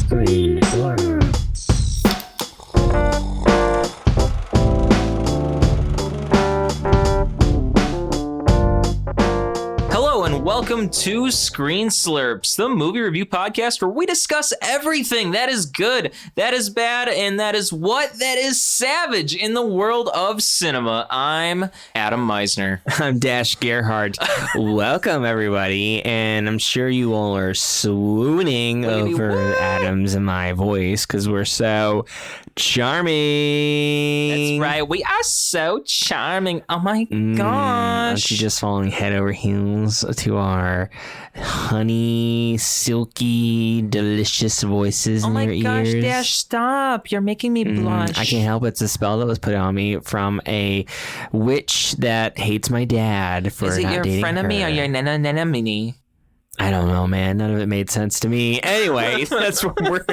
Screen Slurps. Hello and welcome to Screen Slurps, the movie review podcast where we discuss everything that is good, that is bad, and that is savage in the world of cinema. I'm Adam Meisner. I'm Dash Gerhardt. Welcome, everybody. And I'm sure you all are swooning over Adam's and my voice because we're so charming. That's right. We are so charming. Oh my gosh. Aren't you just falling head over heels to our honey, silky, delicious voices in your ears? Oh my gosh, Dash, stop. You're making me blush. I can't help it. It's a spell that was put on me from a witch that hates my dad for not dating her. Is it your frenemy or your nana-nana-mini? I don't know, man. None of it made sense to me. Anyway, that's what we're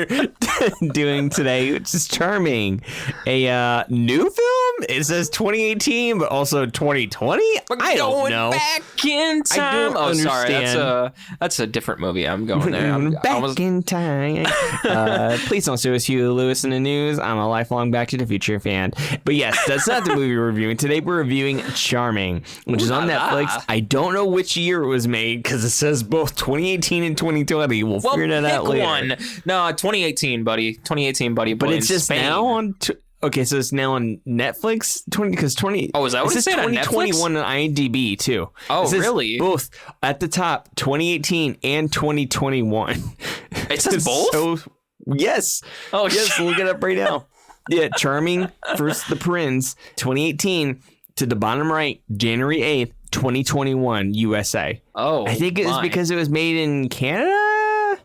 doing today, which is Charming. A new film? It says 2018, but also 2020? I don't know. Back in time. I don't understand. Sorry. That's a different movie. I'm going there. Back in time. Please don't sue us, Hugh Lewis in the news. I'm a lifelong Back to the Future fan. But yes, that's not the movie we're reviewing. Today we're reviewing Charming, which is on Netflix. I don't know which year it was made because it says both 2018 and 2020. We'll figure that out later. One. No, 2018, buddy. 2018 buddy. But it's just now on... Okay, so it's now on Netflix. Because 20. Oh, is that what it said on Netflix? 2021 on IMDb too. Oh, really? Both at the top, 2018 and 2021. It says both. So, yes. Oh, yes. Look it up right now. Yeah, Charming versus the Prince, 2018 to the bottom right, January 8th, 2021, USA. Oh, I think it was because it was made in Canada.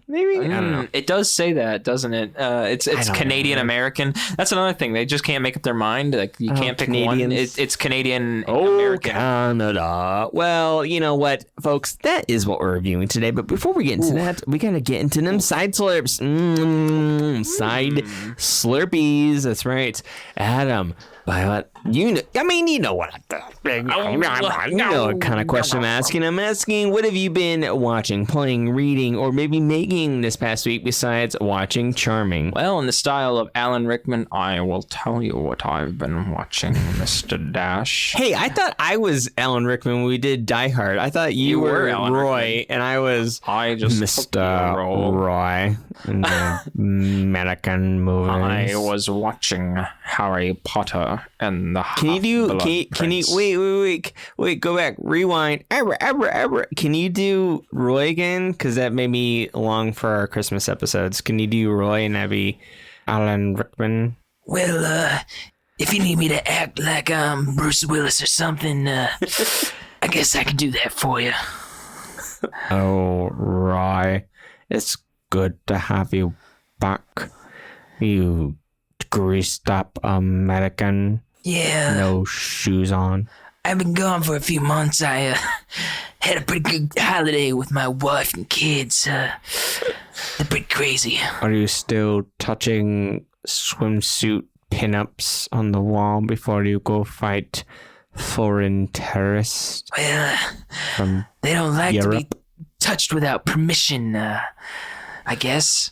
Maybe? I don't know. It does say that, doesn't it? It's Canadian American. That's another thing. They just can't make up their mind. Like you can't pick Canadians. One. It's Canadian American. Canada. Well, you know what, folks? That is what we're reviewing today. But before we get into that, we gotta get into them side slurps. Side slurpees. That's right, Adam. But you know, I mean, you know what you know what kind of question I'm asking. I'm asking, what have you been watching, playing, reading, or maybe making this past week besides watching Charming? Well, in the style of Alan Rickman, I will tell you what I've been watching, Mr. Dash. Hey, I thought I was Alan Rickman when we did Die Hard. I thought you were Roy, Rickman. And I was Mr. Roy in the American movies. I was watching Harry Potter and the Can you wait, go back, rewind. Can you do Roy again? Because that made me long for our Christmas episodes. Can you do Roy and that'd be Alan Rickman? Well, if you need me to act like Bruce Willis or something, I guess I can do that for you. Oh, Roy, it's good to have you back. You greased up American. Yeah. No shoes on. I've been gone for a few months. I had a pretty good holiday with my wife and kids. They're pretty crazy. Are you still touching swimsuit pinups on the wall before you go fight foreign terrorists? Well, from they don't like Europe? to be touched without permission, I guess.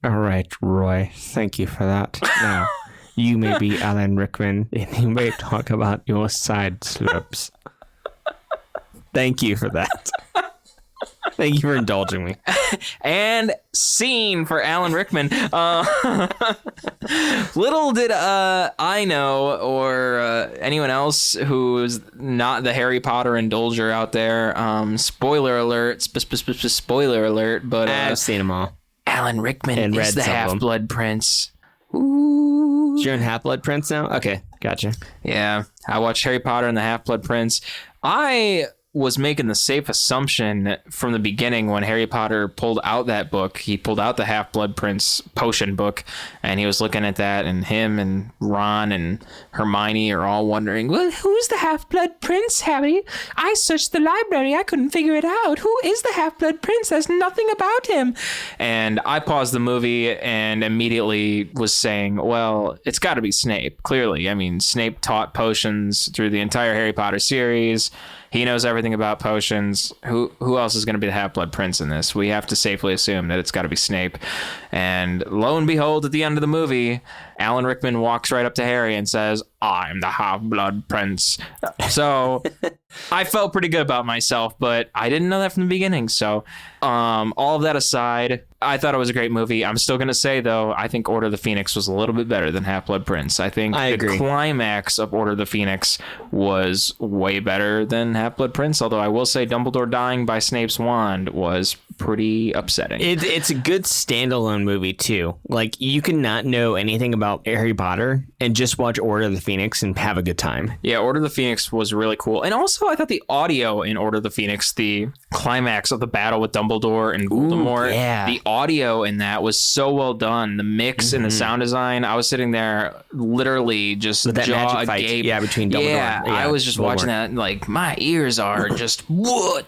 All right, Roy. Thank you for that. Now, you may be Alan Rickman, and you may talk about your side slurps. Thank you for that. Thank you for indulging me. And scene for Alan Rickman. Little did I know, or anyone else who's not the Harry Potter indulger out there. Spoiler alert. Spoiler alert. But I've seen them all. Alan Rickman is the Half-Blood Prince. Ooh. You're in Half-Blood Prince now? Okay, gotcha. Yeah, I watched Harry Potter and the Half-Blood Prince. I was making the safe assumption from the beginning when Harry Potter pulled out that book. He pulled out the Half-Blood Prince potion book, and he was looking at that, and him and Ron and Hermione are all wondering, well, who's the Half-Blood Prince, Harry? I searched the library. I couldn't figure it out. Who is the Half-Blood Prince? There's nothing about him. And I paused the movie and immediately was saying, well, it's got to be Snape, clearly. I mean, Snape taught potions through the entire Harry Potter series. He knows everything about potions. Who else is going to be the Half-Blood Prince in this? We have to safely assume that it's got to be Snape. And lo and behold, at the end of the movie, Alan Rickman walks right up to Harry and says, "I'm the Half-Blood Prince." So I felt pretty good about myself, but I didn't know that from the beginning. So all of that aside, I thought it was a great movie. I'm still going to say, though, I think Order of the Phoenix was a little bit better than Half-Blood Prince. I think the climax of Order of the Phoenix was way better than Half-Blood Prince, although I will say Dumbledore dying by Snape's wand was pretty upsetting. It's a good standalone movie, too. Like, you can not know anything about Harry Potter and just watch Order of the Phoenix and have a good time. Yeah, Order of the Phoenix was really cool. And also, I thought the audio in Order of the Phoenix, the climax of the battle with Dumbledore and Voldemort, the audio in that was so well done. The mix and the sound design, I was sitting there literally just with that jaw magic fight, agape. between Dumbledore. Yeah, I was just watching that, like, my ears are just, whoa.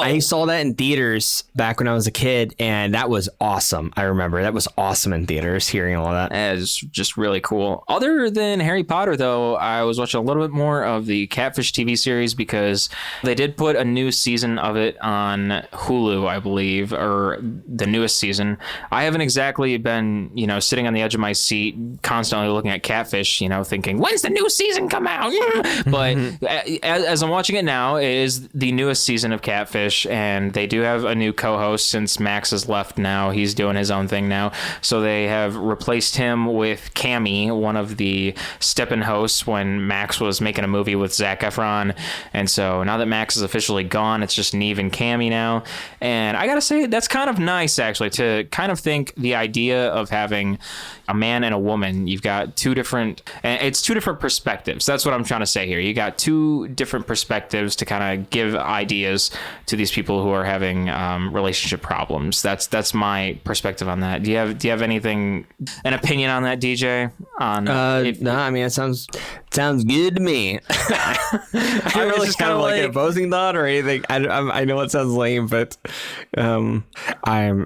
I saw that in theaters back when I was a kid, and that was awesome. I remember that was awesome in theaters, hearing all that. It was just really cool. Other than Harry Potter, though, I was watching a little bit more of the Catfish TV series because they did put a new season of it on Hulu, I believe, or the newest season. I haven't exactly been, sitting on the edge of my seat, constantly looking at Catfish, thinking, when's the new season come out? But as I'm watching it now, it is the newest season of Catfish, and they do have a new co-host since Max has left now. He's doing his own thing now. So they have replaced him with Cammy, one of the step-in hosts when Max was making a movie with Zac Efron. And so now that Max is officially gone, it's just Neve and Cammy now. And I gotta say, that's kind of nice, actually, to kind of think the idea of having a man and a woman. You've got two different perspectives. That's what I'm trying to say here. You got two different perspectives to kind of give ideas to these people who are having relationship problems. That's my perspective on that. Do you have an opinion on that, DJ? No, I mean, it sounds good to me. I don't really have like an opposing thought or anything. I know it sounds lame, but I'm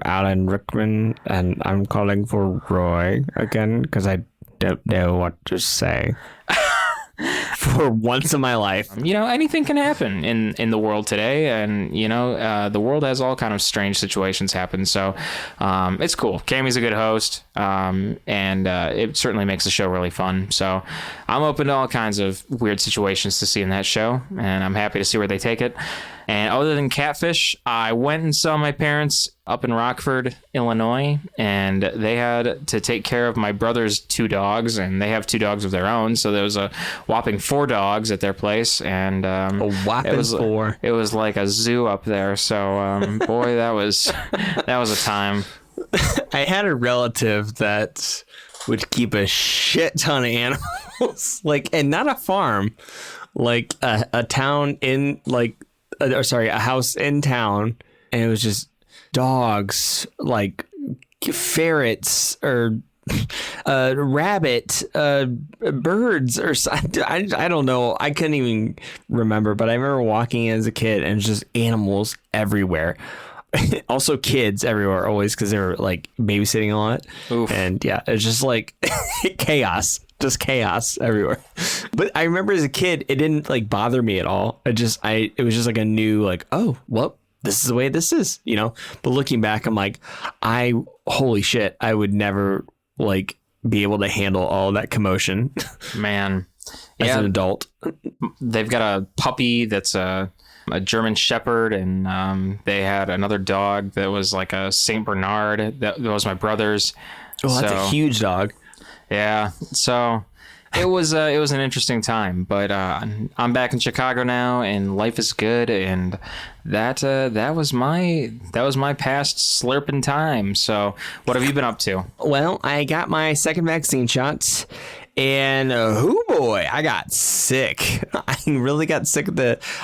Alan Rickman, and I'm calling for Roy again because I don't know what to say. For once in my life, anything can happen in the world today, and the world has all kind of strange situations happen. So it's cool. Cammy's a good host, and it certainly makes the show really fun. So I'm open to all kinds of weird situations to see in that show, and I'm happy to see where they take it. And other than Catfish, I went and saw my parents up in Rockford, Illinois, and they had to take care of my brother's 2 dogs, and they have 2 dogs of their own. So there was a whopping 4 dogs at their place, and a whopping 4. It was like a zoo up there. So boy, that was a time. I had a relative that would keep a shit ton of animals, and not a farm, like a town in a house in town, and it was just dogs, like ferrets or rabbit, birds, or I don't know. I couldn't even remember, but I remember walking as a kid and just animals everywhere. Also kids everywhere, always, because they were like babysitting a lot. Oof. And yeah, it's just like chaos. Just chaos everywhere. But I remember as a kid, it didn't bother me at all. It was just like a new oh, well, this is the way this is, But looking back, I'm like, holy shit, I would never be able to handle all that commotion. Man. As an adult. They've got a puppy that's a German Shepherd, and they had another dog that was like a Saint Bernard. That was my brother's. Oh, that's a huge dog. Yeah, so it was an interesting time, but I'm back in Chicago now, and life is good, and that was my past slurping time. So what have you been up to? Well, I got my second vaccine shot. And oh boy, I got sick. I really got sick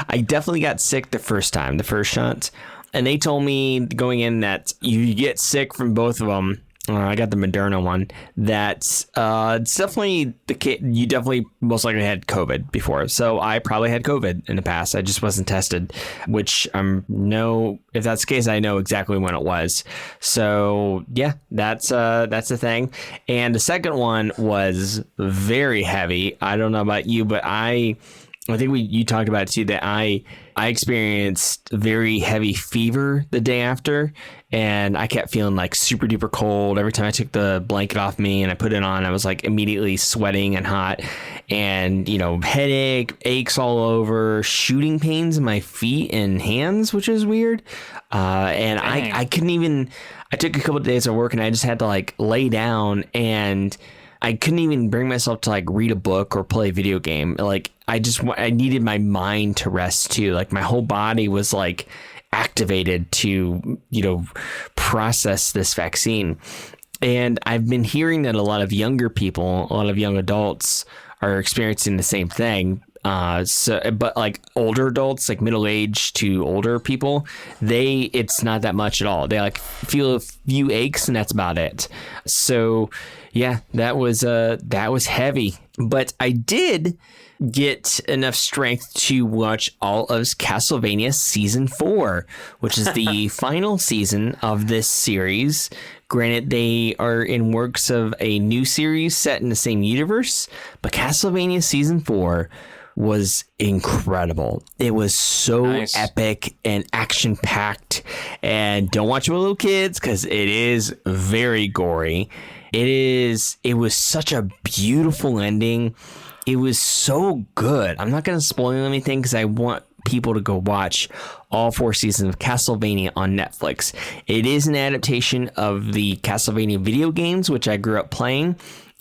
I definitely got sick the first shot. And they told me going in that you get sick from both of them. I got the Moderna one. That's it's definitely you definitely most likely had COVID before. So I probably had COVID in the past. I just wasn't tested, which if that's the case, I know exactly when it was. So yeah, that's the thing. And the second one was very heavy. I don't know about you, but I I think you talked about it too, that I experienced very heavy fever the day after, and I kept feeling like super duper cold every time I took the blanket off me and I put it on. I was like immediately sweating and hot, and headache, aches all over, shooting pains in my feet and hands, which is weird. And I couldn't even. I took a couple of days of work and I just had to like lay down, and I couldn't even bring myself to like read a book or play a video game. Like I needed my mind to rest too. Like my whole body was like activated to, process this vaccine. And I've been hearing that a lot of younger people, a lot of young adults are experiencing the same thing. But like older adults, like middle age to older people, it's not that much at all. They like feel a few aches and that's about it. So yeah, that was heavy, but I did get enough strength to watch all of Castlevania Season 4, which is the final season of this series. Granted, they are in works of a new series set in the same universe, but Castlevania Season 4 was incredible. It was so epic and action-packed, and don't watch it with little kids because it is very gory. It was such a beautiful ending. It was so good. I'm not going to spoil anything because I want people to go watch all 4 seasons of Castlevania on Netflix. It is an adaptation of the Castlevania video games, which I grew up playing.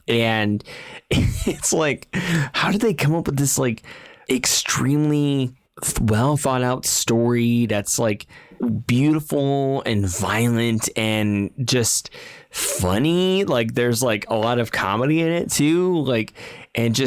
And it's like, how did they come up with this like extremely well thought out story that's like beautiful and violent and just funny? Like there's like a lot of comedy in it too, like, and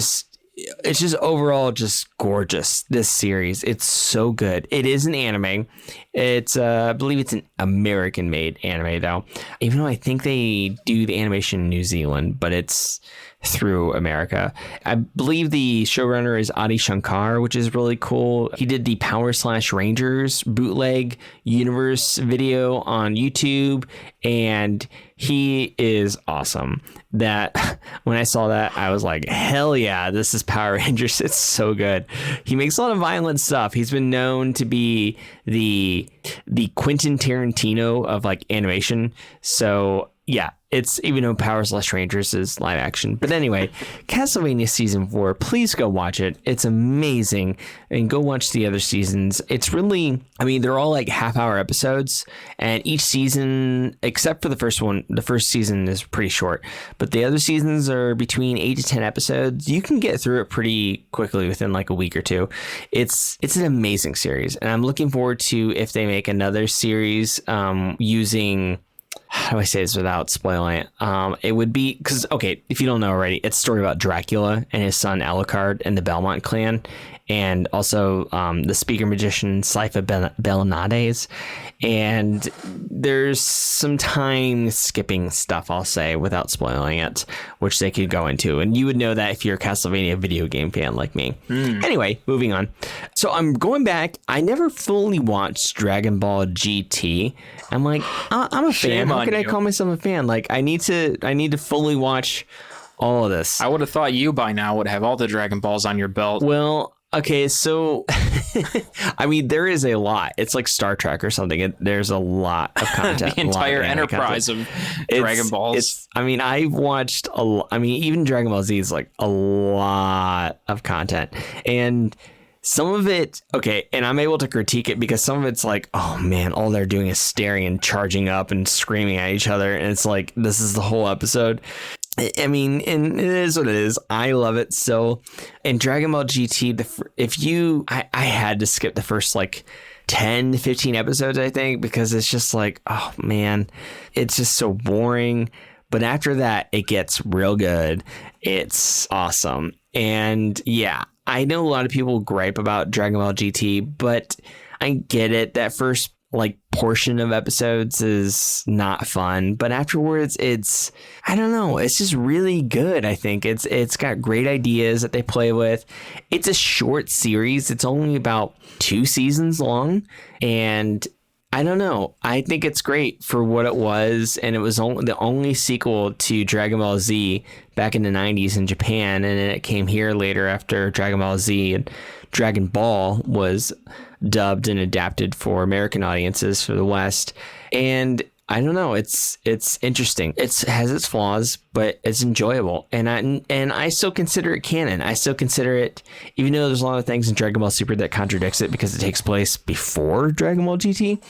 it's just overall just gorgeous. This series, it's so good. It is an anime. It's I believe it's an American made anime though, even though I think they do the animation in New Zealand, but it's through America. I believe the showrunner is Adi Shankar, which is really cool. He did the Power Slash Rangers bootleg universe video on YouTube, and he is awesome. That when I saw that, I was like, hell yeah, this is Power Rangers. It's so good. He makes a lot of violent stuff. He's been known to be the Quentin Tarantino of like animation. So yeah, it's, even though Power Slash Rangers is live action. But anyway, Castlevania Season 4, please go watch it. It's amazing. And go watch the other seasons. It's really, I mean, they're all like half-hour episodes. And each season, except for the first one, the first season is pretty short. But the other seasons are between 8 to 10 episodes. You can get through it pretty quickly within like a week or two. It's an amazing series. And I'm looking forward to if they make another series using... How do I say this without spoiling it? It would be because, okay, if you don't know already, it's a story about Dracula and his son Alucard and the Belmont clan, and also the speaker magician Slifa Belinades. And there's some time skipping stuff, I'll say, without spoiling it, which they could go into. And you would know that if you're a Castlevania video game fan like me. Anyway, moving on. So I'm going back. I never fully watched Dragon Ball GT. I'm like, I'm a fan. How could I call myself a fan? Like, I need to fully watch all of this. I would have thought you by now would have all the Dragon Balls on your belt. Well, okay, so I mean, there is a lot. It's like Star Trek or something. There's a lot of content. The entire enterprise of Dragon Balls. I mean, I've watched even Dragon Ball Z is like a lot of content. And some of it, okay, and I'm able to critique it because some of it's like, oh man, all they're doing is staring and charging up and screaming at each other. And it's like, this is the whole episode. I mean, and it is what it is. I love it. So in Dragon Ball GT, I had to skip the first like 10 to 15 episodes, I think, because it's just like, oh man, it's just so boring. But after that, it gets real good. It's awesome. And yeah, I know a lot of people gripe about Dragon Ball GT, but I get it. That first like portion of episodes is not fun, but afterwards I don't know, it's just really good. I think it's got great ideas that they play with. It's a short series. It's only about 2 seasons long, and I don't know, I think it's great for what it was. And it was the only sequel to Dragon Ball Z back in the 90s in Japan, and then it came here later after Dragon Ball Z in Dragon Ball was dubbed and adapted for American audiences for the West. And I don't know, it's interesting. It has its flaws, but it's enjoyable. And I still consider it canon. I still consider it, even though there's a lot of things in Dragon Ball Super that contradicts it because it takes place before Dragon Ball GT.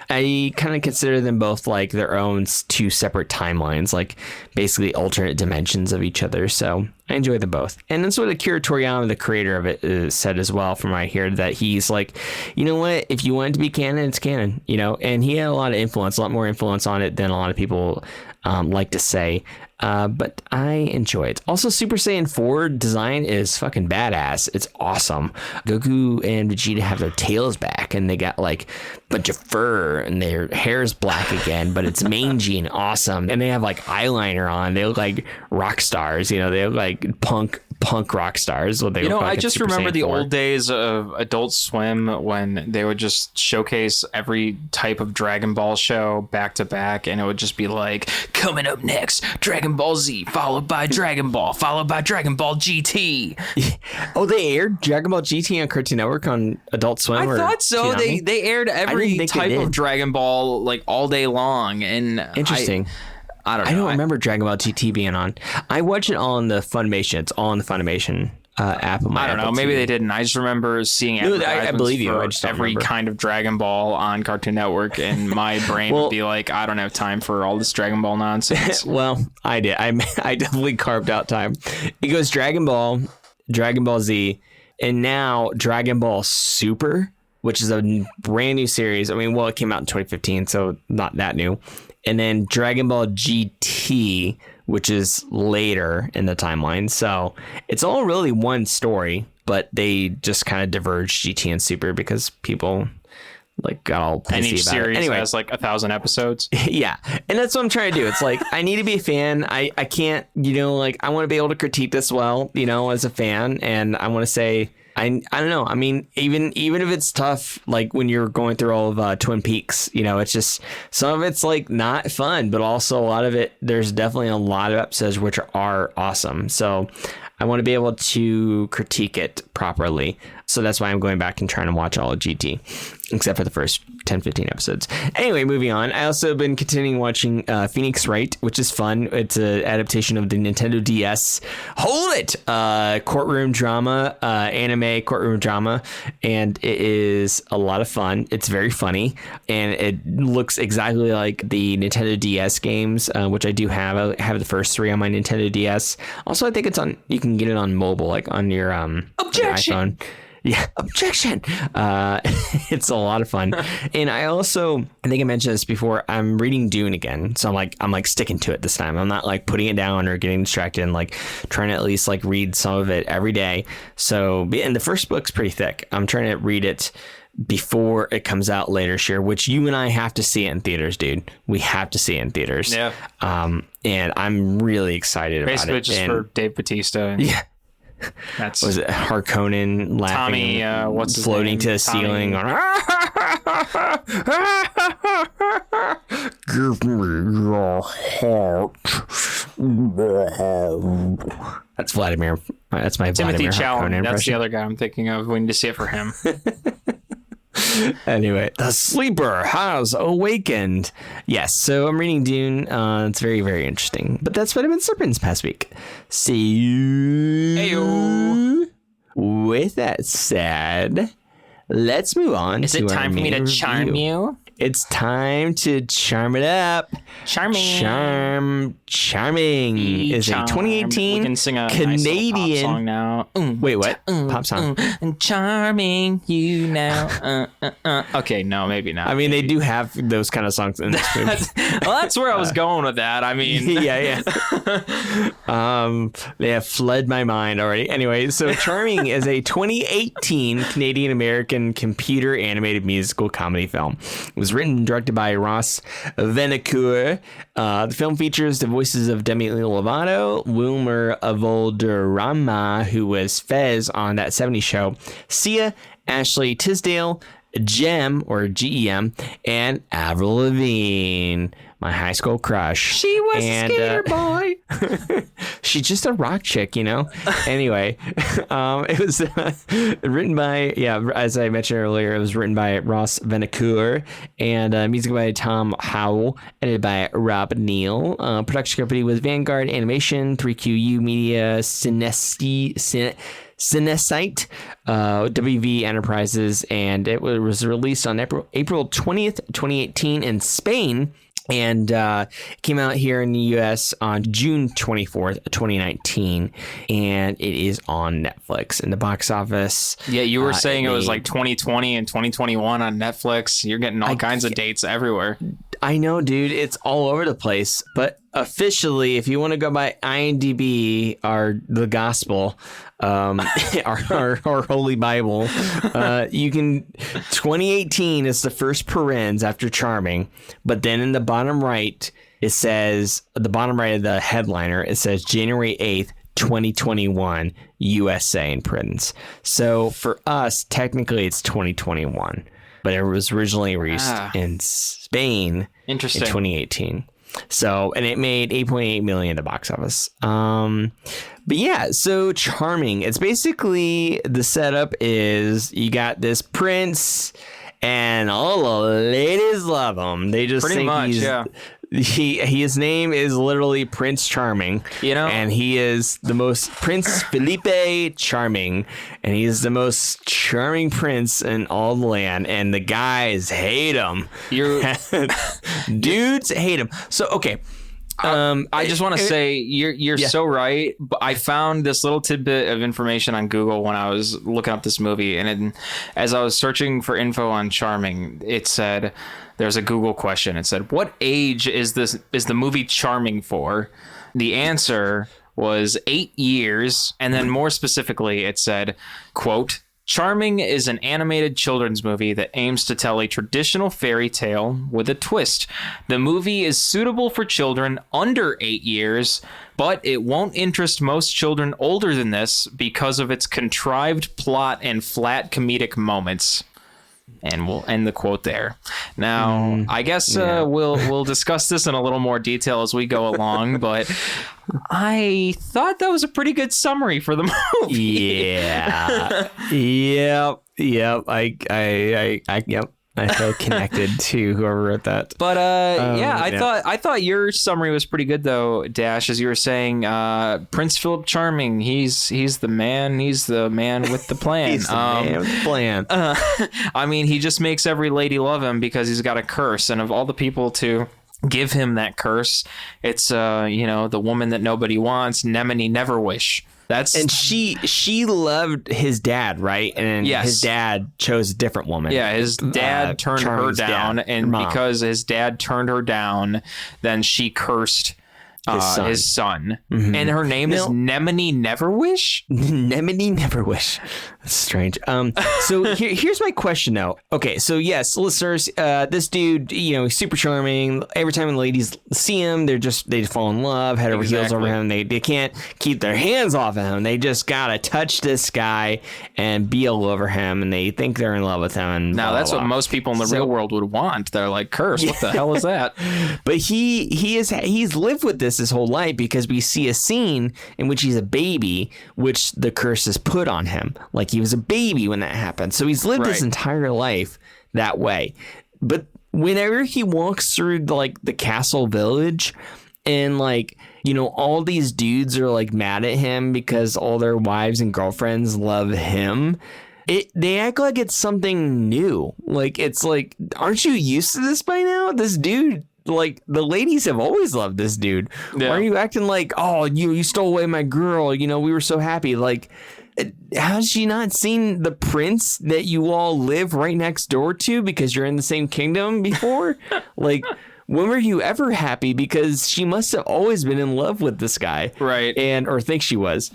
I kind of consider them both like their own two separate timelines, like basically alternate dimensions of each other. So I enjoy them both. And that's what Akira Toriyama, the creator of it, said as well, from what I hear, that he's like, you know what, if you want it to be canon, it's canon, you know. And he had a lot of influence, a lot more influence on it than a lot of people like to say. But I enjoy it. Also, Super Saiyan 4 design is fucking badass. It's awesome. Goku and Vegeta have their tails back, and they got like a bunch of fur, and their hair's black again, but it's mangy and awesome. And they have like eyeliner on. They look like rock stars. You know, they look like punk rock stars. What they I just remember the old days of Adult Swim when they would just showcase every type of Dragon Ball show back to back, and it would just be like, coming up next, Dragon Ball Z, followed by Dragon Ball, followed by Dragon Ball GT. Oh, they aired Dragon Ball GT on Cartoon Network on Adult Swim? I thought so. Toonami? They aired every type of Dragon Ball like all day long. And interesting. I don't know. I don't remember Dragon Ball GT being on. I watch it all on the Funimation. It's all on the Funimation app. I don't know. Maybe they didn't. I just remember seeing I believe you. I just every kind of Dragon Ball on Cartoon Network, and my brain would be like, I don't have time for all this Dragon Ball nonsense. Well, I did. I definitely carved out time. It goes Dragon Ball, Dragon Ball Z, and now Dragon Ball Super, which is a brand new series. I mean, well, it came out in 2015, so not that new. And then Dragon Ball GT, which is later in the timeline. So it's all really one story, but they just kind of diverged GT and Super because people like got all pissy and each about series it. Anyway, has like 1,000 episodes. Yeah. And that's what I'm trying to do. It's like, I need to be a fan. I can't, you know, like I want to be able to critique this well, you know, as a fan. And I want to say, I don't know. I mean, even if it's tough, like when you're going through all of Twin Peaks, you know, it's just some of it's like not fun, but also a lot of it, there's definitely a lot of episodes which are awesome. So I want to be able to critique it properly. So that's why I'm going back and trying to watch all of GT, except for the first 10-15 episodes. Anyway, moving on. I also have been continuing watching Phoenix Wright, which is fun. It's an adaptation of the Nintendo DS. Hold it! Courtroom drama, anime courtroom drama, and it is a lot of fun. It's very funny, and it looks exactly like the Nintendo DS games, which I do have. I have the first 3 on my Nintendo DS. Also, I think it's on. You can get it on mobile, like on your iPhone. Yeah, objection. It's a lot of fun. And I think I mentioned this before, I'm reading Dune again. So I'm like sticking to it this time. I'm not like putting it down or getting distracted, and like trying to at least like read some of it every day. So, and the first book's pretty thick. I'm trying to read it before it comes out later this year, which you and I have to see it in theaters, dude. We have to see it in theaters. Yeah. And I'm really excited Basically about it. Basically just for Dave Bautista. And yeah. Was it Harkonnen laughing, Tommy, what's his floating name? to the ceiling, going, give me your heart. That's Vladimir. That's my Timothy Vladimir Chalamet. Harkonnen That's impression. the other guy I'm thinking of. We need to see it for him. Anyway, the sleeper has awakened. Yes, so I'm reading Dune. It's very, very interesting. But that's what I've been surfing this past week. See you. Heyo. With that said, let's move on. Is it time for me to charm you? It's time to charm it up. Charming. Charming is a 2018 we can sing a Canadian nice little pop song now. Wait, what? Pop song? And charming you now. Okay, no, maybe not. I mean, they do have those kind of songs in this movie. That's where I was going with that. I mean, yeah. They have fled my mind already. Anyway, so Charming is a 2018 Canadian American computer animated musical comedy film. It was written and directed by Ross Venokur. The film features the voices of Demi Lovato, Wilmer Valderrama, who was Fez on That 70s Show, Sia, Ashley Tisdale, Gem, or GEM, and Avril Lavigne, my high school crush. She was a skater boy. She's just a rock chick, you know? Anyway, it was written by, as I mentioned earlier, it was written by Ross Venokur and music by Tom Howell, edited by Rob Neal. Production company was Vanguard Animation, 3QU Media, Cinesite, WV Enterprises, and it was released on April 20th, 2018 in Spain. And came out here in the U.S. on June 24th, 2019, and it is on Netflix in the box office. Yeah, you were saying it was like 2020 and 2021 on Netflix. You're getting all kinds of dates everywhere. I know, dude. It's all over the place. But officially, if you want to go by IMDb, the gospel, our Holy Bible, you can. 2018 is the first parens after Charming, but then in the bottom right, it says the bottom right of the headliner. It says January 8th. 2021 USA in parens. So for us, technically it's 2021, but it was originally released in Spain in 2018. So, and it made 8.8 million at the box office. But yeah, so Charming. It's basically the setup is you got this prince and all the ladies love him. They just pretty think much, his name is literally Prince Charming, you know, and he is the most Prince Phillipe Charming, and he is the most charming prince in all the land, and the guys hate him. Dudes hate him. So okay. I just want to say you're so right. But I found this little tidbit of information on Google when I was looking up this movie, and as I was searching for info on Charming, it said there's a Google question. It said, "What age is the movie Charming for?" The answer was 8 years, and then more specifically, it said, "Quote." Charming is an animated children's movie that aims to tell a traditional fairy tale with a twist. The movie is suitable for children under 8 years, but it won't interest most children older than this because of its contrived plot and flat comedic moments. And we'll end the quote there. Now, I guess we'll discuss this in a little more detail as we go along, but I thought that was a pretty good summary for the movie. Yeah. Yep. I feel connected to whoever wrote that. But I thought your summary was pretty good though, Dash, as you were saying, Prince Phillipe Charming, he's the man with the plan. He's the man with the plan. I mean, he just makes every lady love him because he's got a curse, and of all the people to give him that curse, it's the woman that nobody wants, Demi Neverwish. And she loved his dad, right? And his dad chose a different woman. Yeah, his dad turned her down, and because his dad turned her down, then she cursed his son. Mm-hmm. And her name is Demi Neverwish? Demi Neverwish. That's strange. So here's my question though. Okay, so yes, listeners, this dude, he's super charming. Every time the ladies see him, they fall in love, head over heels over him. They can't keep their hands off of him. They just gotta touch this guy and be all over him, and they think they're in love with him. And now that's what most people in the real world would want. They're like, curse, what the hell is that? But he's lived with this his whole life, because we see a scene in which he's a baby, which the curse is put on him. Like he was a baby when that happened. So he's lived his entire life that way. But whenever he walks through like the castle village, and all these dudes are like mad at him because all their wives and girlfriends love him, they act like it's something new. Like, it's like, aren't you used to this by now? This dude, like, the ladies have always loved this dude. Yeah. Why are you acting like, oh, you stole away my girl? We were so happy. Like, has she not seen the prince that you all live right next door to because you're in the same kingdom before? Like, when were you ever happy? Because she must have always been in love with this guy. Right. Or think she was.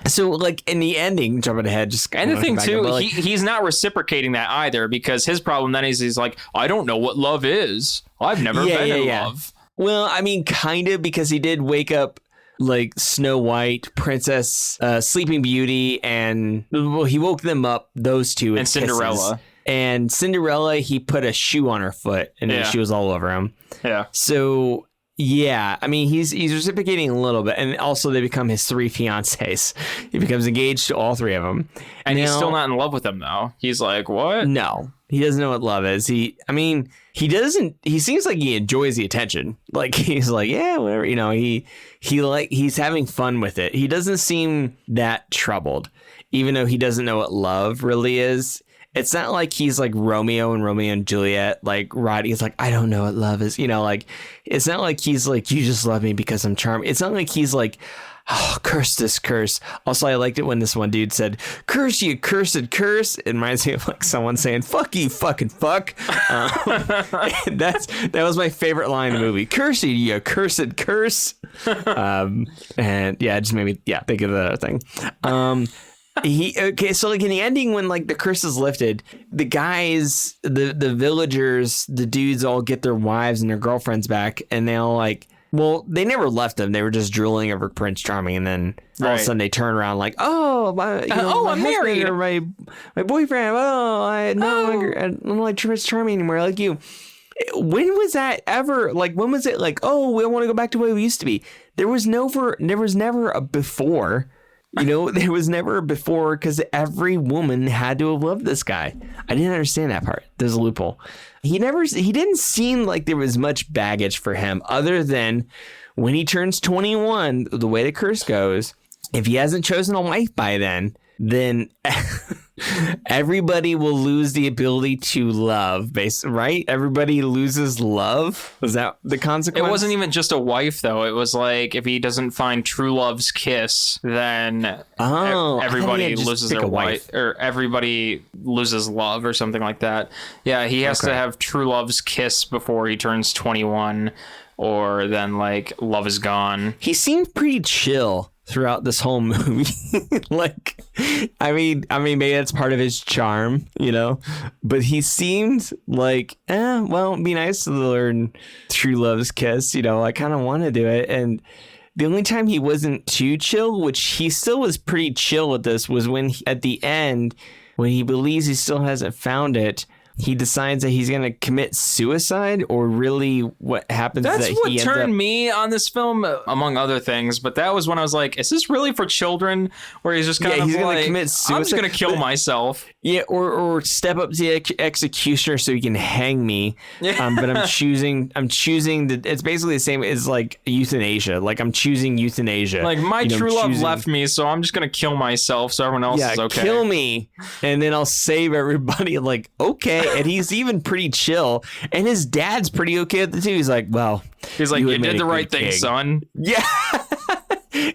So, like, in the ending, jumping ahead, and the thing too, he's not reciprocating that either, because his problem then is he's like, I don't know what love is. I've never been in love. Well, I mean, kind of, because he did wake up like Snow White, Princess, Sleeping Beauty, and he woke them up, those two, and Cinderella. And Cinderella, he put a shoe on her foot, and she was all over him. Yeah. So Yeah, I mean, he's reciprocating a little bit, and also they become his 3 fiancés. He becomes engaged to all 3 of them, and he's still not in love with them though. He's like, what? No, he doesn't know what love is. He doesn't. He seems like he enjoys the attention. Like he's like, yeah, whatever. You know, he's having fun with it. He doesn't seem that troubled, even though he doesn't know what love really is. It's not like he's like Romeo and Juliet, like Roddy's like, I don't know what love is. You know, like, it's not like he's like, you just love me because I'm charming. It's not like he's like, oh, curse this curse. Also, I liked it when this one dude said, curse you, cursed curse. It reminds me of like someone saying, fuck you, fucking fuck. That was my favorite line in the movie. Curse you, you cursed curse. And yeah, it just made me, think of that thing. So like in the ending, when like the curse is lifted, the guys, the villagers, the dudes all get their wives and their girlfriends back, and they all like, well, they never left them. They were just drooling over Prince Charming, and then all of a sudden they turn around like, oh, my, I'm married, or my boyfriend. Oh, I'm like Prince Charming anymore, like you. When was that ever? Like, when was it like, oh, we want to go back to the way we used to be? There was never a before. You know, there was never before, because every woman had to have loved this guy. I didn't understand that part. There's a loophole. He didn't seem like there was much baggage for him, other than when he turns 21, the way the curse goes, if he hasn't chosen a wife by then everybody will lose the ability to love, right? Everybody loses love. Was that the consequence? It wasn't even just a wife, though. It was like, if he doesn't find true love's kiss, then everybody loses their wife, or everybody loses love, or something like that. Yeah, he has to have true love's kiss before he turns 21, or then like love is gone. He seemed pretty chill throughout this whole movie. Like, I mean, maybe that's part of his charm, you know, but he seemed like, well, it'd be nice to learn true love's kiss. You know, I kind of want to do it. And the only time he wasn't too chill, which he still was pretty chill with this, was when at the end, when he believes he still hasn't found it, he decides that he's going to commit suicide, or really what happens. That's what turned me on this film, among other things. But that was when I was like, is this really for children? Where he's just kind of going like, to commit suicide. I'm just going to kill myself. Yeah, or step up to the executioner so he can hang me. But I'm choosing that it's basically the same as like euthanasia. Like, I'm choosing euthanasia. Like, my true love left me, so I'm just going to kill myself so everyone else is okay. Kill me, and then I'll save everybody. Like, okay. And he's even pretty chill, and his dad's pretty okay with it too. He's like, well, you did the right thing, son. Yeah.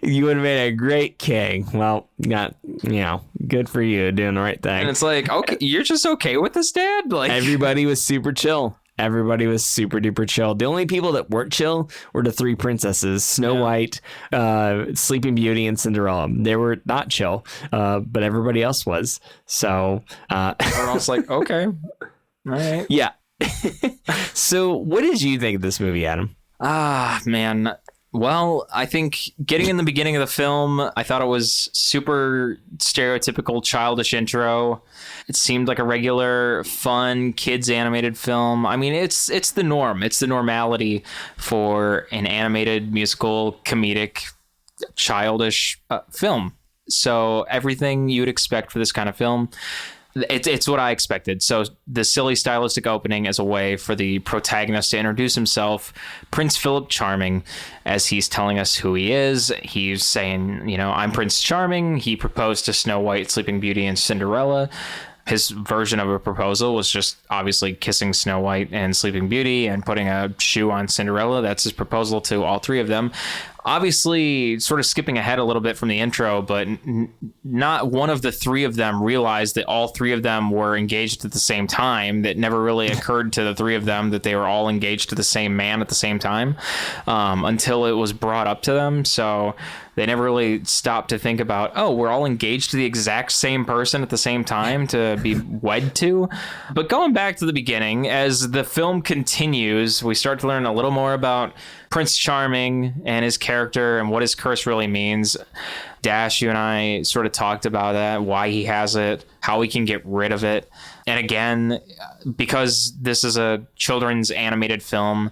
You would have made a great king. Well, good for you doing the right thing. And it's like, okay, you're just okay with this, Dad? Like, everybody was super chill. Everybody was super duper chill. The only people that weren't chill were the 3 princesses, Snow White, Sleeping Beauty, and Cinderella. They were not chill, but everybody else was. So we're all like, okay. All right. Yeah. So what did you think of this movie, Adam? Man. Well, I think getting in the beginning of the film, I thought it was super stereotypical childish intro. It seemed like a regular, fun, kids animated film. I mean, it's the norm. It's the normality for an animated, musical, comedic, childish film. So everything you would expect for this kind of film, it's what I expected. So the silly stylistic opening is a way for the protagonist to introduce himself, Prince Phillipe Charming, as he's telling us who he is. He's saying, I'm Prince Charming. He proposed to Snow White, Sleeping Beauty, and Cinderella. His version of a proposal was just obviously kissing Snow White and Sleeping Beauty and putting a shoe on Cinderella. That's his proposal to all 3 of them. Obviously, sort of skipping ahead a little bit from the intro, but not one of the 3 of them realized that all 3 of them were engaged at the same time. That never really occurred to the 3 of them that they were all engaged to the same man at the same time, until it was brought up to them. So they never really stopped to think about, oh, we're all engaged to the exact same person at the same time to be wed to. But going back to the beginning, as the film continues, we start to learn a little more about Prince Charming and his character and what his curse really means. Dash, you and I sort of talked about that, why he has it, how we can get rid of it. And again, because this is a children's animated film,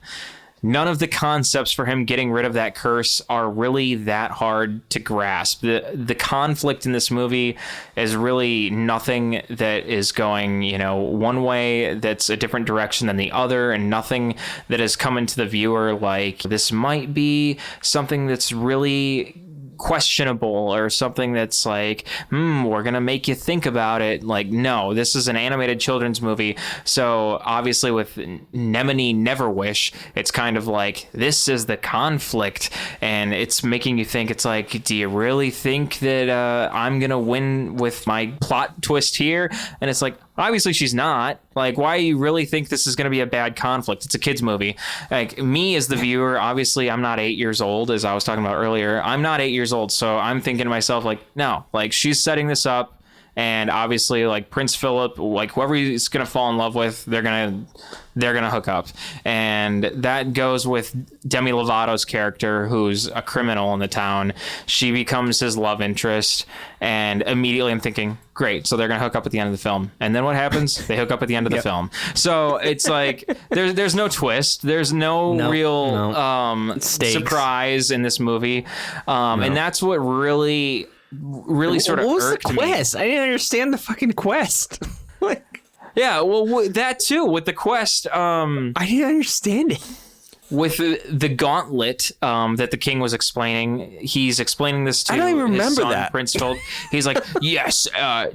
none of the concepts for him getting rid of that curse are really that hard to grasp. The conflict in this movie is really nothing that is going, one way that's a different direction than the other, and nothing that is coming to the viewer like this might be something that's really questionable or something that's like, we're gonna make you think about it. Like, no, this is an animated children's movie, so obviously with Nemini Neverwish, it's kind of like, this is the conflict, and it's making you think. It's like, do you really think that I'm gonna win with my plot twist here? And it's like, obviously she's not. Like, why you really think this is going to be a bad conflict? It's a kid's movie. Like, me as the viewer, obviously I'm not 8 years old, as I was talking about earlier. I'm not 8 years old, so I'm thinking to myself, like, no, like, she's setting this up, and obviously, like, Prince Philip, like, whoever he's going to fall in love with, they're gonna hook up. And that goes with Demi Lovato's character, who's a criminal in the town. She becomes his love interest, and immediately I'm thinking, great, so they're gonna hook up at the end of the film. And then what happens? They hook up at the end of the film. So it's like, there's no twist, there's no real surprise in this movie, and that's what really sort of irked me. What was the quest? I didn't understand the fucking quest. Yeah, well, that too, with the quest. I didn't understand it. With the gauntlet that the king was explaining, he's explaining this to I don't even his remember son, that. Prince Philip. He's like, yes,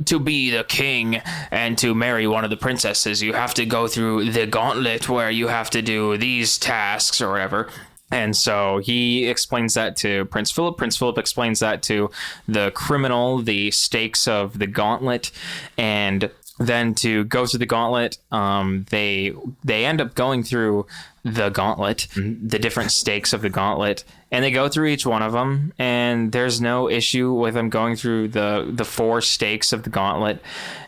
to be the king and to marry one of the princesses, you have to go through the gauntlet where you have to do these tasks or whatever. And so he explains that to Prince Philip. Prince Philip explains that to the criminal, the stakes of the gauntlet. And then to go through the gauntlet, they end up going through the gauntlet, the different stakes of the gauntlet, and they go through each one of them, and there's no issue with them going through the 4 stakes of the gauntlet,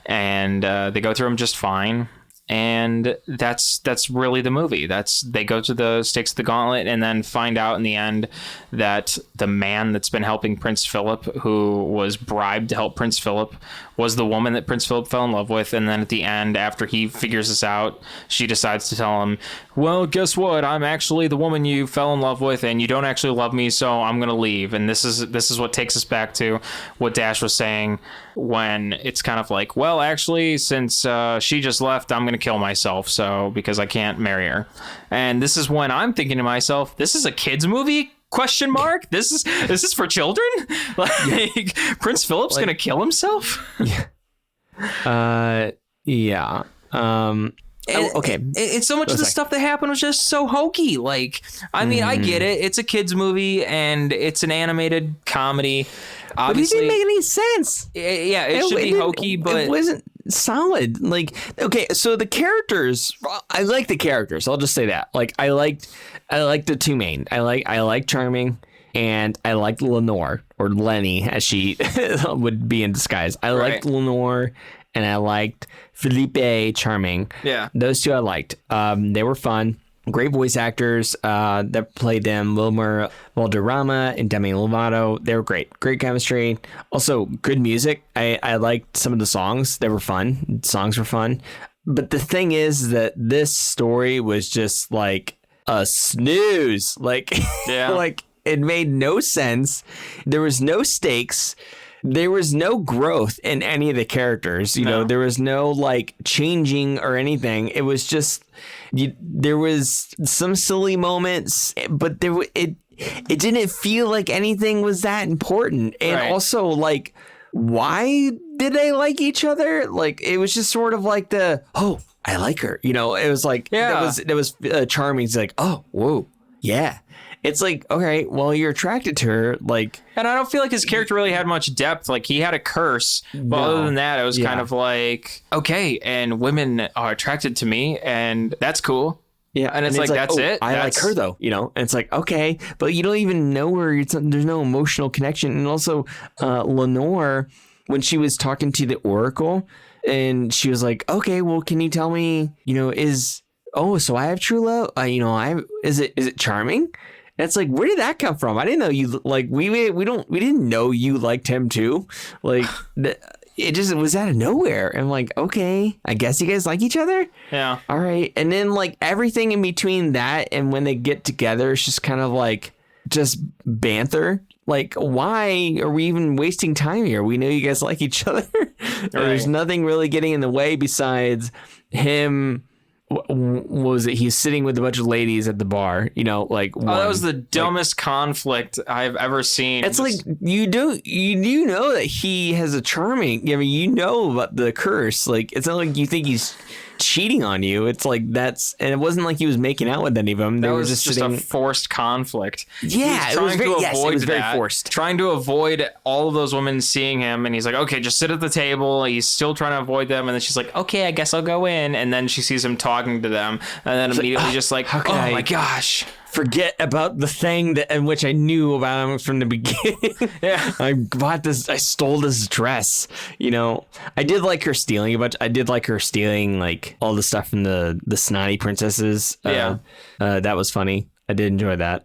and they go through them just fine. And that's really the movie. They go to the stakes of the gauntlet and then find out in the end that the man that's been helping Prince Philip, who was bribed to help Prince Philip, was the woman that Prince Philip fell in love with. And then at the end, after he figures this out, she decides to tell him, well, guess what? I'm actually the woman you fell in love with, and you don't actually love me, so I'm going to leave. And this is what takes us back to what Dash was saying, when it's kind of like, well, actually, since she just left, I'm going to kill myself, because I can't marry her. And this is when I'm thinking to myself, this is a kid's movie? Question mark? Is this for children? Like, Prince Philip's gonna kill himself? Yeah. Okay. And so much of the stuff that happened was just so hokey. Like, I mean, I get it. It's a kid's movie and it's an animated comedy. Obviously, but it didn't make any sense. It should be hokey, but it wasn't solid. Like, okay, so the characters, I like the characters. I'll just say that. Like, I liked the 2 main. I like Charming, and I liked Lenore, or Lenny as she would be in disguise. I liked Lenore, and I liked Phillipe Charming. Yeah, those 2 I liked. They were fun. Great voice actors that played them, Wilmer, Valderrama, and Demi Lovato. They were great. Great chemistry. Also, good music. I liked some of the songs. They were fun. Songs were fun. But the thing is that this story was just like a snooze. Like, like, it made no sense. There was no stakes. There was no growth in any of the characters. You know, there was no like changing or anything. It was just, there was some silly moments, but it didn't feel like anything was that important. And also, like, why did they like each other? Like, it was just sort of like I like her. You know, it was like, that was Charming's like, oh, whoa, yeah. It's like, okay, well, you're attracted to her, like... And I don't feel like his character really had much depth. Like, he had a curse, but other than that, it was kind of like, okay, and women are attracted to me, and that's cool. Yeah, and it's like, that's it. I like her, though, you know? And it's like, okay, but you don't even know her. There's no emotional connection. And also, Lenore, when she was talking to the Oracle, and she was like, okay, well, can you tell me, you know, so I have true love? Is it Charming? And it's like, where did that come from? I didn't know you, like, we didn't know you liked him too. Like, it just was out of nowhere. I'm like, okay, I guess you guys like each other. Yeah. All right. And then like everything in between that and when they get together, it's just kind of like just banter. Like, why are we even wasting time here? We know you guys like each other. There's nothing really getting in the way besides him. What was it? He's sitting with a bunch of ladies at the bar, you know, like, that was the dumbest conflict I've ever seen. It's like, you do know that he has a charming, I mean, you know about the curse. Like, it's not like you think he's cheating on you. It's like, and it wasn't like he was making out with any of them. They were just a forced conflict. Yeah, it was very forced. Trying to avoid all of those women seeing him, and he's like, okay, just sit at the table. He's still trying to avoid them, and then she's like, okay, I guess I'll go in. And then she sees him talking to them, and then immediately just like, oh my gosh. Forget about the thing in which I knew about him from the beginning. Yeah. I stole this dress. You know, I did like her stealing a bunch. I did like her stealing like all the stuff from the snotty princesses. That was funny. I did enjoy that.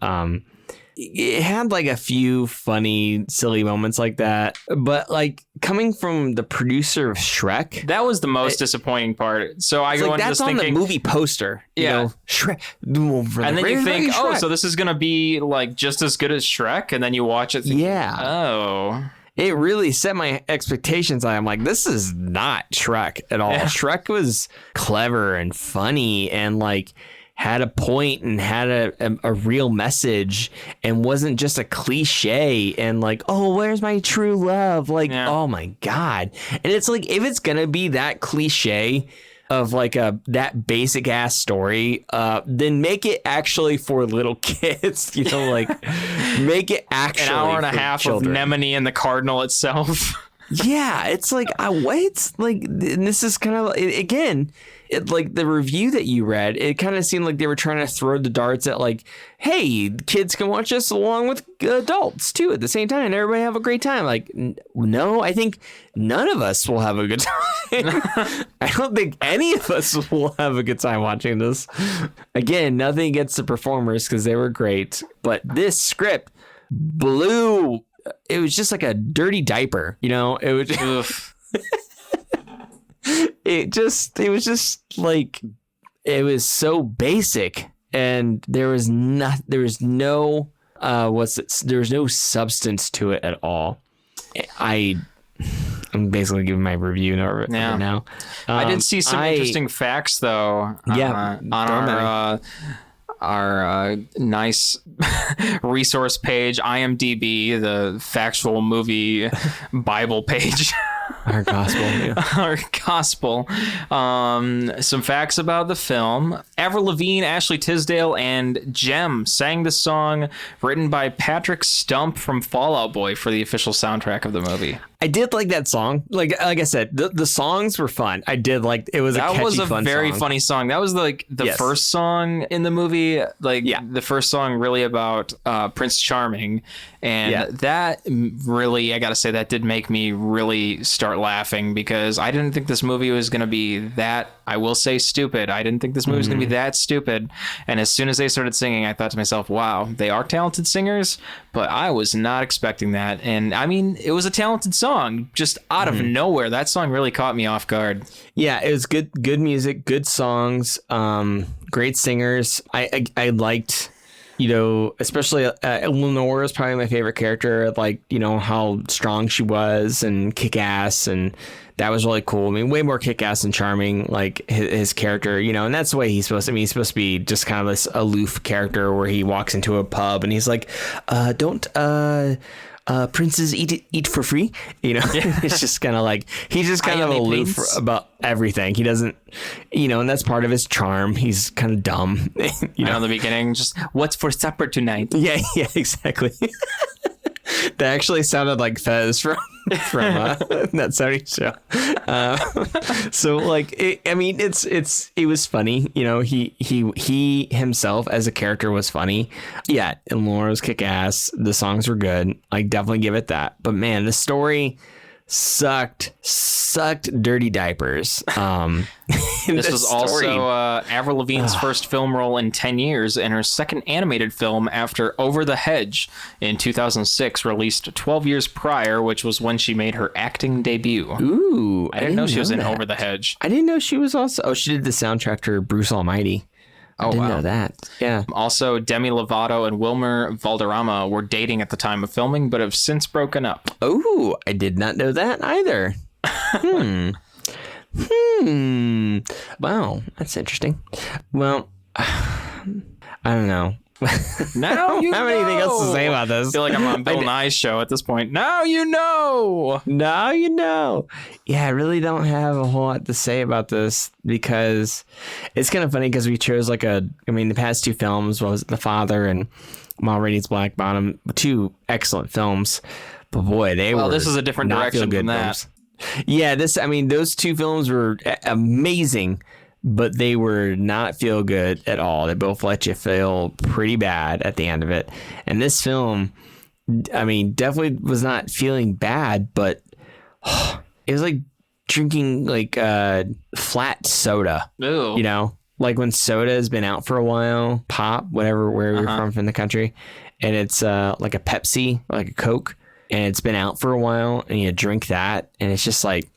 It had like a few funny, silly moments like that. But like coming from the producer of Shrek, that was the most disappointing part. So I go like, into that's this thinking, on the movie poster. You know, Shrek. And then you think, oh, so this is going to be like just as good as Shrek. And then you watch it. Thinking, oh. It really set my expectations high. I'm like, this is not Shrek at all. Yeah. Shrek was clever and funny and like had a point and had a real message and wasn't just a cliche and like, oh, where's my true love? Like, oh my God. And it's like, if it's going to be that cliche of like that basic ass story, then make it actually for little kids, you know, like make it actually an hour and a half children. Of Nemini and the Cardinal itself. Yeah, it's like, what's like, and this is kind of, again, like the review that you read, it kind of seemed like they were trying to throw the darts at like, hey, kids can watch this along with adults too at the same time and everybody have a great time. Like, no, I think none of us will have a good time. I don't think any of us will have a good time watching this. Again, nothing against the performers because they were great, but this script blew. It was just like a dirty diaper, you know. It was. It was just like, it was so basic, and there was no substance to it at all. I'm basically giving my review now. I did see some interesting facts though. On our nice resource page, IMDb, the factual movie Bible page. Our gospel. Some facts about the film. Avril Lavigne, Ashley Tisdale, and Jem sang the song written by Patrick Stump from Fall Out Boy for the official soundtrack of the movie. I did like that song. Like I said, the songs were fun. I did like it. Was that a catchy, was a fun very song. funny song. That was like the first song in the movie. Like the first song really about Prince Charming, and that really, I gotta say, that did make me really start laughing because I didn't think this movie was gonna be that. I will say stupid. I didn't think this movie was gonna be that stupid. And as soon as they started singing, I thought to myself, "Wow, they are talented singers." But I was not expecting that. And I mean, it was a talented song, just out of nowhere. That song really caught me off guard. Yeah, it was good music, good songs, great singers. I liked, you know, especially Lenore is probably my favorite character. Like, you know, how strong she was and kick-ass, and that was really cool. I mean, way more kick-ass than Charming, like his character, you know, and that's the way he's supposed to be. He's supposed to be just kind of this aloof character where he walks into a pub and he's like, don't princes eat for free, you know. It's just kind of like, he's just kind of aloof about everything. He doesn't, you know, and that's part of his charm. He's kind of dumb, you know. In the beginning, just what's for supper tonight? Yeah, exactly. That actually sounded like Fez from that Saturday show. So like, it was funny. You know, he himself as a character was funny. Yeah, and Laura was kick ass. The songs were good. I definitely give it that. But man, the story sucked dirty diapers. This was also Avril Lavigne's first film role in 10 years and her second animated film after Over the Hedge in 2006, released 12 years prior, which was when she made her acting debut. Ooh, I didn't know she was in Over the Hedge. I didn't know she was also... Oh, she did the soundtrack to Bruce Almighty. I didn't know that. Yeah. Also, Demi Lovato and Wilmer Valderrama were dating at the time of filming, but have since broken up. Oh, I did not know that either. Wow, that's interesting. Well, I don't know. Now you I don't have anything else to say about this. I feel like I'm on Bill Nye's show at this point. Now you know. Now you know. Yeah, I really don't have a whole lot to say about this because it's kind of funny because we chose the past two films was The Father and Ma Rainey's Black Bottom, two excellent films. But boy, this is a different direction from that. Films. Yeah, those two films were amazing, but they were not feel good at all. They both let you feel pretty bad at the end of it. And this film, definitely was not feeling bad, but it was like drinking flat soda. Ew. You know, like when soda has been out for a while, pop, whatever, where you're from the country, and it's like a Pepsi, like a Coke, and it's been out for a while, and you drink that, and it's just like,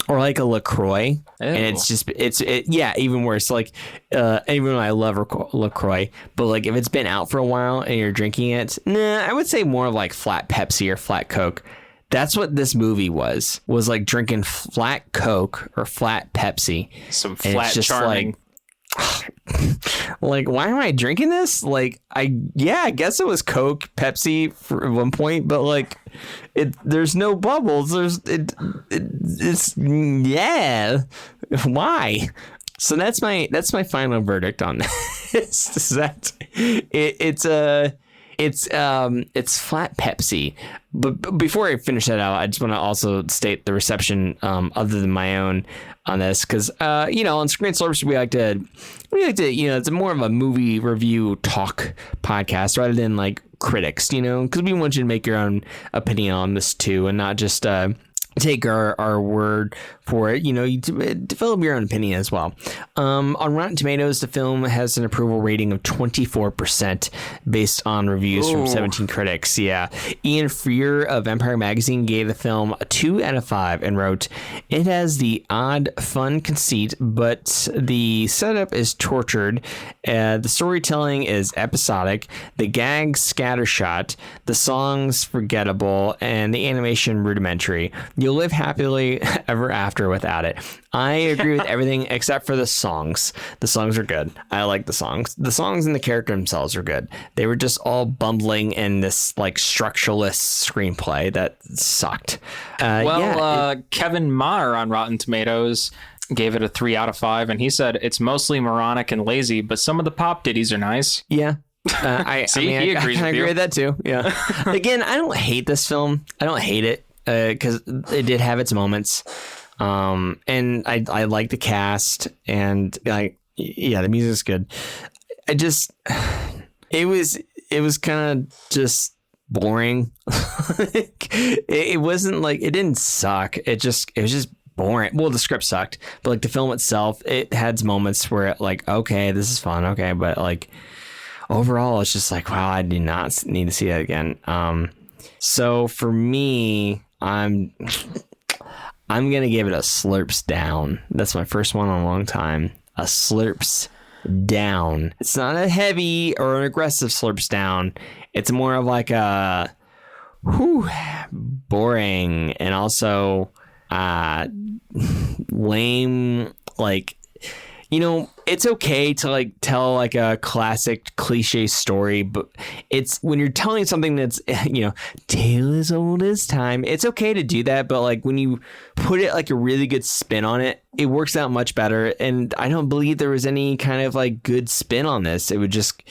or like a LaCroix. Ew. And it's even worse. Like, even though I love LaCroix, but like if it's been out for a while and you're drinking it, I would say more of like flat Pepsi or flat Coke. That's what this movie was like drinking flat Coke or flat Pepsi. Some flat Charming. Like, why am I drinking this? Like, I guess it was Coke, Pepsi for one point, but like, there's no bubbles. It's why? So that's my final verdict on this. Is that it's flat Pepsi. But before I finish that out, I just want to also state the reception other than my own on this, because on Screen Slurps we like to it's more of a movie review talk podcast rather than like critics, because we want you to make your own opinion on this too, and not just take our word for it. You develop your own opinion as well. On Rotten Tomatoes, the film has an approval rating of 24% based on reviews from 17 critics. Yeah. Ian Freer of Empire Magazine gave the film a 2 out of 5 and wrote, "It has the odd, fun conceit, but the setup is tortured. The storytelling is episodic, the gags scattershot, the songs forgettable, and the animation rudimentary. You'll live happily ever after without it." I agree with everything except for the songs. The songs are good. I like the songs. The songs and the character themselves are good. They were just all bumbling in this like structureless screenplay that sucked. Kevin Maher on Rotten Tomatoes gave it a 3 out of 5, and he said it's mostly moronic and lazy, but some of the pop ditties are nice. Yeah. I agree with that too. Yeah. Again, I don't hate this film. I don't hate it. Because it did have its moments, and I like the cast, and the music's good. It was kind of just boring. It wasn't like, it didn't suck. It was just boring. Well, the script sucked, but like the film itself, it had moments where it like, okay, this is fun, okay, but like overall, it's just like, wow, I do not need to see that again. So for me, I'm gonna give it a slurps down. That's my first one in a long time. A slurps down. It's not a heavy or an aggressive slurps down. It's more of like a boring and also lame. Like, it's okay to like tell like a classic cliche story, but it's when you're telling something that's, tale as old as time, it's okay to do that. But like when you put it like a really good spin on it, it works out much better. And I don't believe there was any kind of like good spin on this. It would just,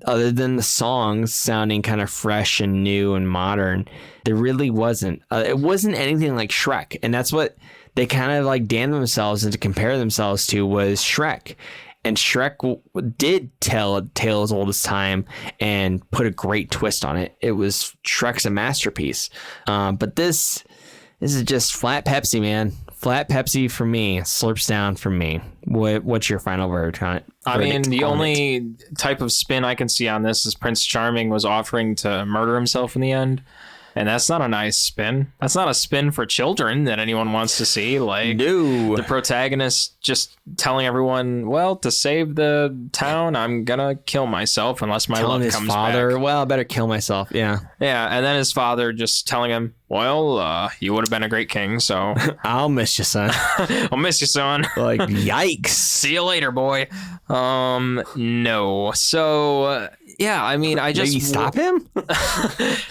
other than the songs sounding kind of fresh and new and modern, there really wasn't. It wasn't anything like Shrek. And that's what they kind of like damned themselves and to compare themselves to was Shrek. And Shrek did tell a tale as old as time and put a great twist on it. It was Shrek's a masterpiece. But this This is just flat Pepsi, man. Flat Pepsi for me. Slurps down for me. What's your final verdict on it? I mean, the only type of spin I can see on this is Prince Charming was offering to murder himself in the end. And that's not a nice spin. That's not a spin for children that anyone wants to see. Like, no. The protagonist just telling everyone, well, to save the town, I'm going to kill myself unless my telling luck his comes father, back. well, I better kill myself. Yeah. Yeah. And then his father just telling him, well, you would have been a great king. So I'll miss you, son. I'll miss you, son. Like, yikes. See you later, boy. No. So... yeah, I mean, I just... Maybe stop him?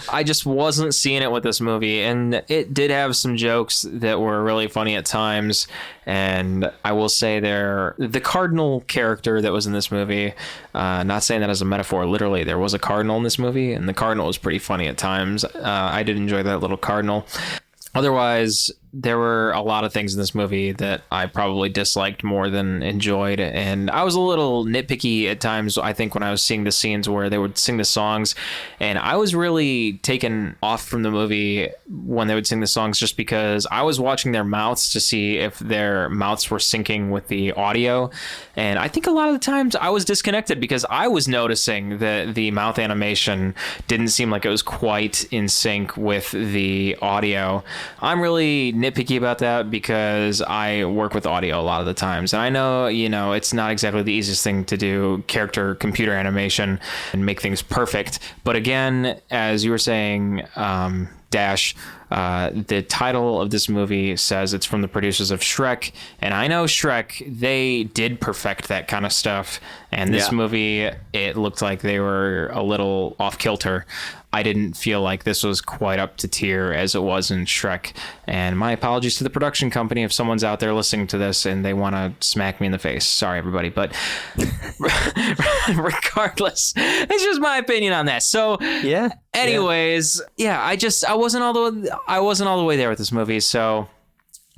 I just wasn't seeing it with this movie, and it did have some jokes that were really funny at times, and I will say the cardinal character that was in this movie, not saying that as a metaphor, literally, there was a cardinal in this movie, and the cardinal was pretty funny at times. I did enjoy that little cardinal. Otherwise, there were a lot of things in this movie that I probably disliked more than enjoyed. And I was a little nitpicky at times, I think, when I was seeing the scenes where they would sing the songs. And I was really taken off from the movie when they would sing the songs just because I was watching their mouths to see if their mouths were syncing with the audio. And I think a lot of the times I was disconnected because I was noticing that the mouth animation didn't seem like it was quite in sync with the audio. I'm really nitpicky about that because I work with audio a lot of the times, and I know, it's not exactly the easiest thing to do, character computer animation and make things perfect. But again, as you were saying, Dash, the title of this movie says it's from the producers of Shrek, and I know Shrek, they did perfect that kind of stuff, and this movie, it looked like they were a little off kilter. I didn't feel like this was quite up to tier as it was in Shrek. And my apologies to the production company if someone's out there listening to this and they want to smack me in the face. Sorry, everybody. But regardless, it's just my opinion on that. So, yeah. Anyways, I wasn't all the way there with this movie. So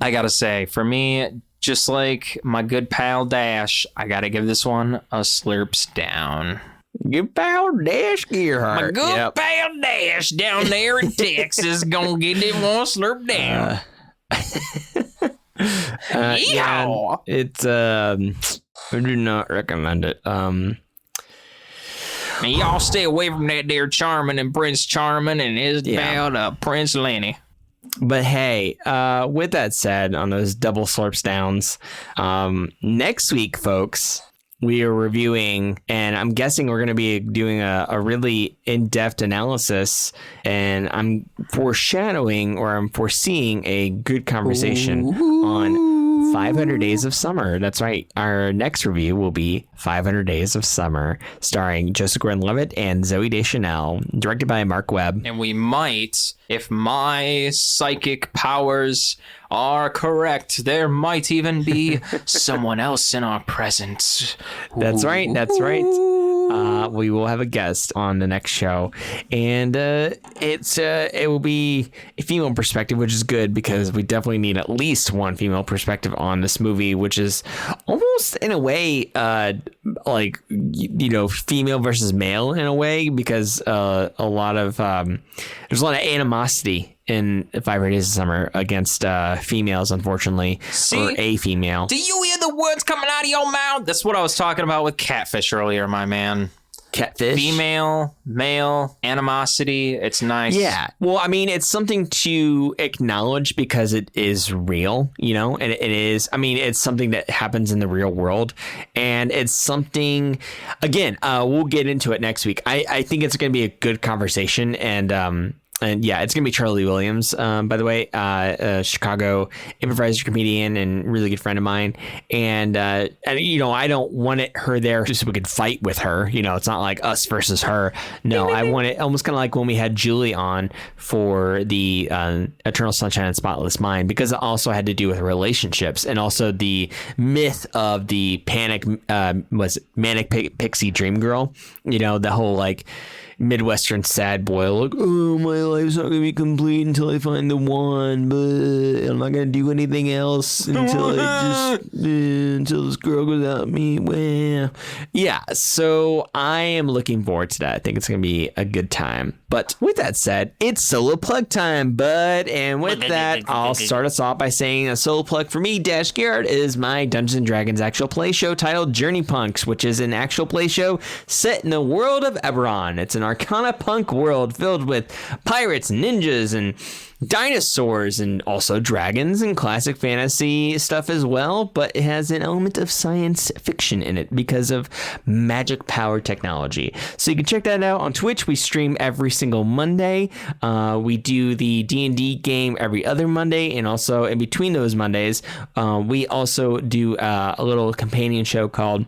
I got to say, for me, just like my good pal Dash, I got to give this one a slurps down. Good pal Dash Gearhart. My good pal Dash down there in Texas gonna get it one slurp down. Yeah, it's I do not recommend it. And y'all stay away from that there Charming and Prince Charming and his pal Prince Lenny. But hey, with that said, on those double slurps downs, next week, folks, we are reviewing, and I'm guessing we're going to be doing a really in-depth analysis, and I'm foreseeing a good conversation on 500 Days of Summer. That's right. Our next review will be 500 Days of Summer, starring Joseph Gordon-Levitt and Zooey Deschanel, directed by Mark Webb. And we might, if my psychic powers are correct, there might even be someone else in our presence. That's right. We will have a guest on the next show, and it will be a female perspective, which is good because we definitely need at least one female perspective on this movie, which is almost in a way like female versus male in a way, because there's a lot of animosity in 500 Days of Summer against females, unfortunately. Or a female. Do you hear the words coming out of your mouth? That's what I was talking about with Catfish earlier, my man. Catfish? Female, male, animosity. It's nice. Yeah. Well, I mean, it's something to acknowledge because it is real, and it is. I mean, it's something that happens in the real world. And it's something, again, we'll get into it next week. I think it's going to be a good conversation. And yeah, it's going to be Charlie Williams, by the way, Chicago improviser, comedian, and really good friend of mine. And I don't want her there just so we could fight with her. It's not like us versus her. No, I want it almost kind of like when we had Julie on for the Eternal Sunshine and Spotless Mind, because it also had to do with relationships and also the myth of the manic pixie dream girl. The whole Midwestern sad boy, like, oh, my life's not gonna be complete until I find the one, but I'm not gonna do anything else until until this girl goes out me. Well, yeah. So I am looking forward to that. I think it's gonna be a good time. But with that said, it's solo plug time, bud. And with that, I'll start us off by saying a solo plug for me, Dash Garrett, is my Dungeons and Dragons actual play show titled Journey Punks, which is an actual play show set in the world of Eberron. It's an Arcana punk world filled with pirates, ninjas, and dinosaurs, and also dragons and classic fantasy stuff as well, but it has an element of science fiction in it because of magic power technology. So you can check that out on Twitch. We stream every single Monday. We do the D&D game every other Monday, and also in between those Mondays, we also do a little companion show called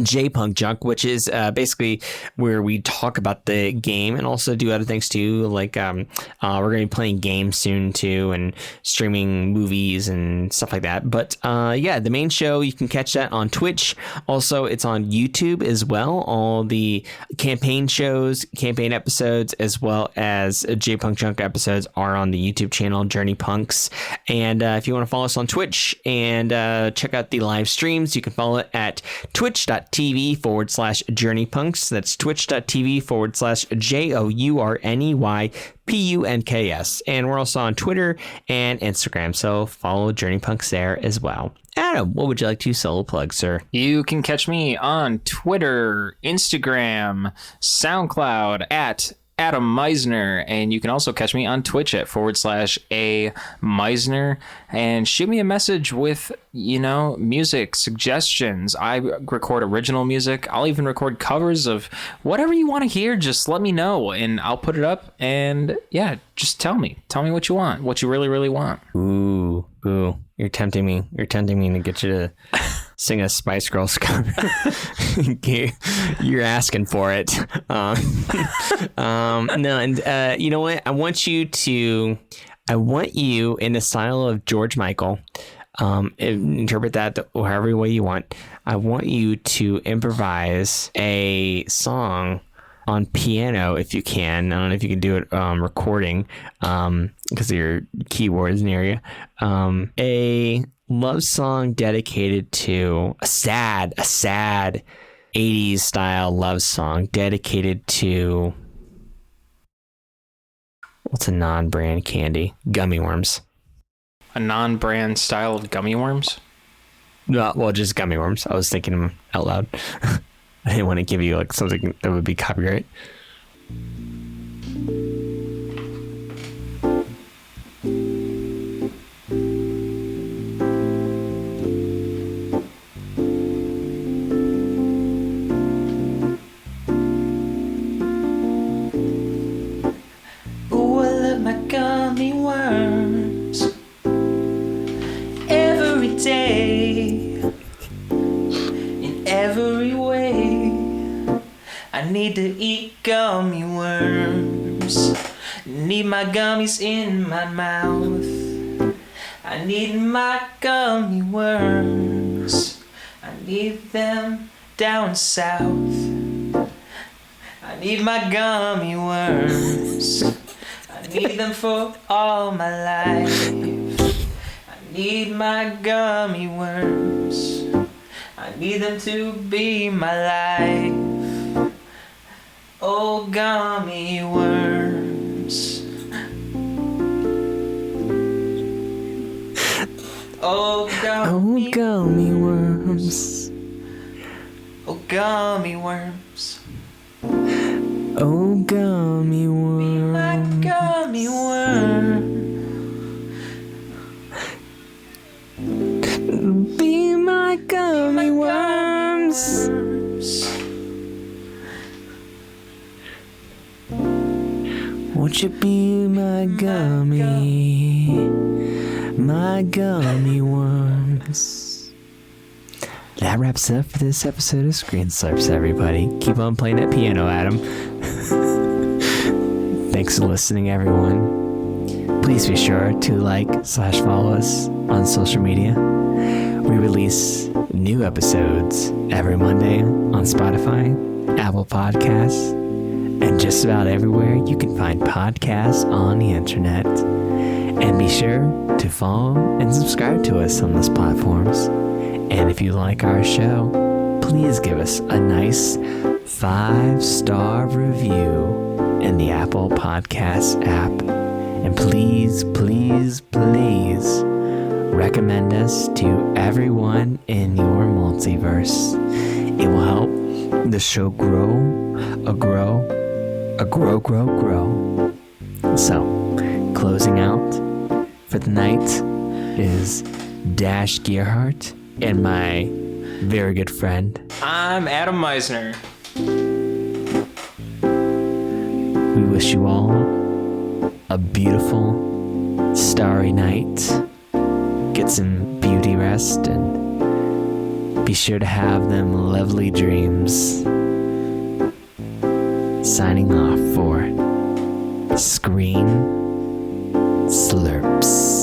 J-Punk Junk, which is basically where we talk about the game and also do other things too. Like we're going to be playing games soon too, and streaming movies and stuff like that. But yeah, the main show, you can catch that on Twitch. Also, it's on YouTube as well. All the campaign shows, campaign episodes, as well as J-Punk Junk episodes are on the YouTube channel Journey Punks. And if you want to follow us on Twitch and check out the live streams, you can follow it at twitch.tv/journeypunks. That's twitch.tv/JOURNEYPUNKS. And we're also on Twitter and Instagram, so follow Journey Punks there as well. Adam, what would you like to solo plug, sir? You can catch me on Twitter, Instagram, SoundCloud at Adam Meisner, and you can also catch me on Twitch at /A Meisner, and shoot me a message with, music suggestions. I record original music. I'll even record covers of whatever you want to hear. Just let me know and I'll put it up, and yeah, just tell me what you want, what you really, really want. Ooh, you're tempting me to get you to sing a Spice Girls cover. You're asking for it. No, and you know what? I want you in the style of George Michael. Interpret that however way you want. I want you to improvise a song on piano if you can. I don't know if you can do it recording because of your keyboards near you. A love song dedicated to a sad 80s style love song dedicated to, what's a non-brand candy? Gummy worms. A non-brand style of gummy worms? No, well, just gummy worms. I was thinking them out loud. I didn't want to give you like something that would be copyright. Ooh, I love my gummy worms every day, in every way. I need to eat gummy worms, need my gummies in my mouth. I need my gummy worms, I need them down south. I need my gummy worms, I need them for all my life. I need my gummy worms, I need them to be my life. Oh, gummy worms. Oh, gummy, Gummy worms. oh, gummy worms. Oh, gummy Be my worms. gummy worm. Be my gummy worms. Won't you be my gummy worms? That wraps it up for this episode of Screen Slurps, everybody. Keep on playing that piano, Adam. Thanks for listening, everyone. Please be sure to /follow us on social media. We release new episodes every Monday on Spotify, Apple Podcasts, and just about everywhere you can find podcasts on the internet. And be sure to follow and subscribe to us on those platforms. And if you like our show, please give us a nice 5-star review in the Apple Podcasts app. And please, please, please recommend us to everyone in your multiverse. It will help the show grow. So, closing out for the night is Dash Gearhart and my very good friend. I'm Adam Meisner. We wish you all a beautiful, starry night. Get some beauty rest and be sure to have them lovely dreams. Signing off for Screen Slurps.